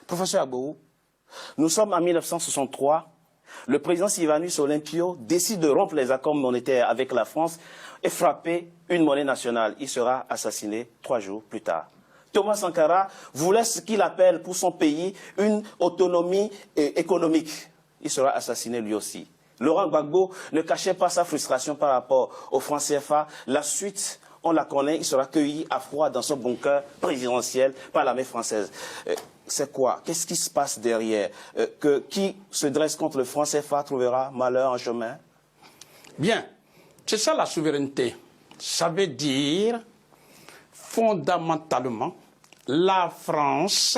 Professeur Agbourou, nous sommes en 1963. Le président Sylvanus Olympio décide de rompre les accords monétaires avec la France et frapper une monnaie nationale. Il sera assassiné 3 jours plus tard. Thomas Sankara voulait ce qu'il appelle pour son pays une autonomie économique. Il sera assassiné lui aussi. Laurent Gbagbo ne cachait pas sa frustration par rapport au franc CFA. La suite, on la connaît, il sera cueilli à froid dans son bunker présidentiel par l'armée française. C'est quoi? Qu'est-ce qui se passe derrière? Qui se dresse contre le franc CFA trouvera malheur en chemin? Bien, c'est ça la souveraineté. Ça veut dire, fondamentalement, la France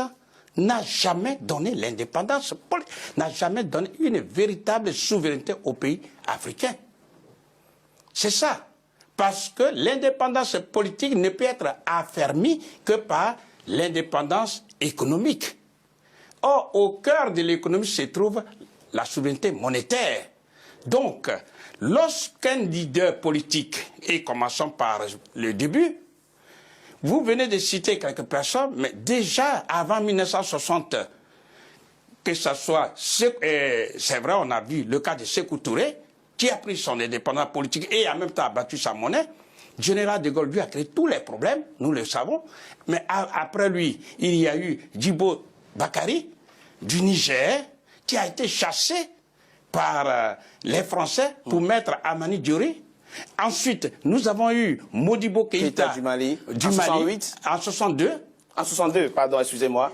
n'a jamais donné l'indépendance, n'a jamais donné une véritable souveraineté aux pays africains. C'est ça. Parce que l'indépendance politique ne peut être affermie que par l'indépendance économique. Or, au cœur de l'économie se trouve la souveraineté monétaire. Donc, lorsqu'un leader politique, et commençons par le début, vous venez de citer quelques personnes, mais déjà avant 1960, que ce soit, c'est vrai, on a vu le cas de Sékou Touré, qui a pris son indépendance politique et en même temps a battu sa monnaie. Général de Gaulle, lui, a créé tous les problèmes, nous le savons. Mais après lui, il y a eu Djibo Bakary, du Niger, qui a été chassé par les Français pour mettre Amani Diori. Ensuite, nous avons eu Modibo Keïta du Mali, en 68. En 62. En 62, pardon, excusez-moi.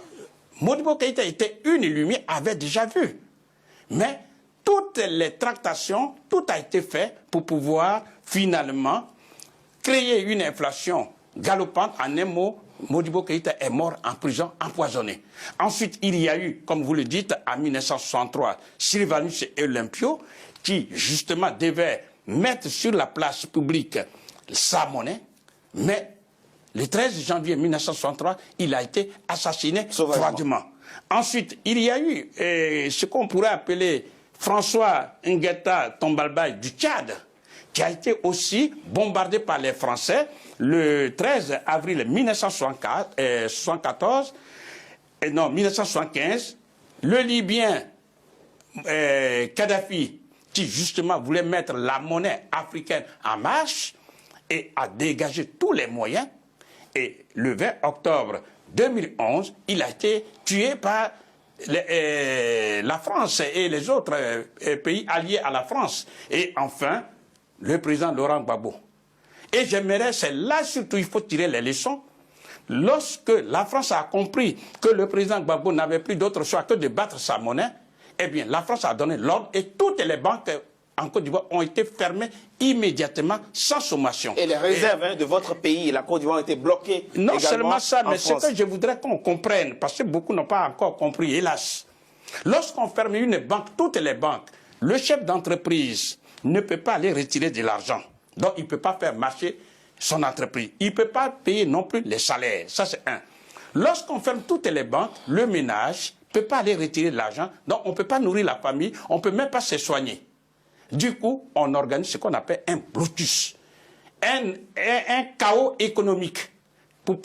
Modibo Keïta était une lumière, avait déjà vu. Mais toutes les tractations, tout a été fait pour pouvoir finalement créer une inflation galopante. En un mot, Modibo Keïta est mort en prison, empoisonné. Ensuite, il y a eu, comme vous le dites, en 1963, Sylvanus Olympio, qui justement devait mettre sur la place publique sa monnaie, mais le 13 janvier 1963, il a été assassiné froidement. Ensuite, il y a eu ce qu'on pourrait appeler François Nguetta Tombalbaye du Tchad, qui a été aussi bombardé par les Français le 13 avril 1975. Le Libyen Kadhafi, qui justement voulait mettre la monnaie africaine en marche et a dégagé tous les moyens. Et le 20 octobre 2011, il a été tué par la France et les autres pays alliés à la France. Et enfin, le président Laurent Gbagbo. Et j'aimerais, c'est là surtout il faut tirer les leçons. Lorsque la France a compris que le président Gbagbo n'avait plus d'autre choix que de battre sa monnaie, eh bien, la France a donné l'ordre et toutes les banques en Côte d'Ivoire ont été fermées immédiatement sans sommation. Et les réserves de votre pays, la Côte d'Ivoire, ont été bloquées. Non seulement ça, mais ce que je voudrais qu'on comprenne, parce que beaucoup n'ont pas encore compris, hélas. Lorsqu'on ferme une banque, toutes les banques, le chef d'entreprise ne peut pas aller retirer de l'argent. Donc, il ne peut pas faire marcher son entreprise. Il ne peut pas payer non plus les salaires. Ça, c'est un. Lorsqu'on ferme toutes les banques, le ménage ne peut pas aller retirer de l'argent. Donc, on ne peut pas nourrir la famille. On ne peut même pas se soigner. Du coup, on organise ce qu'on appelle un blocus. Un chaos économique pour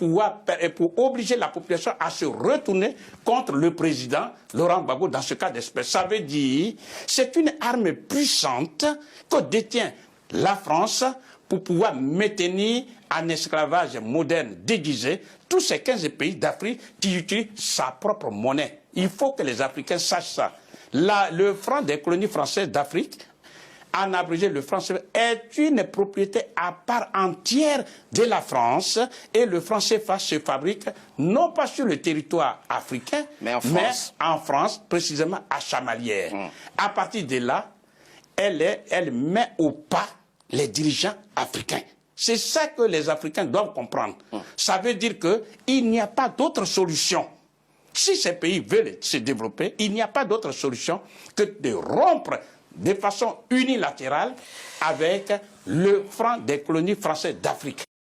obliger la population à se retourner contre le président Laurent Gbagbo dans ce cas d'espèce. Ça veut dire c'est une arme puissante que détient la France pour pouvoir maintenir en esclavage moderne déguisé tous ces 15 pays d'Afrique qui utilisent sa propre monnaie. Il faut que les Africains sachent ça. Le franc des colonies françaises d'Afrique, en abrégé le franc CFA, est une propriété à part entière de la France et le franc CFA se fabrique non pas sur le territoire africain, mais en France, précisément à Chamalières. À partir de là, elle met au pas les dirigeants africains. C'est ça que les Africains doivent comprendre. Ça veut dire qu'il n'y a pas d'autre solution. Si ces pays veulent se développer, il n'y a pas d'autre solution que de rompre de façon unilatérale avec le franc des colonies françaises d'Afrique.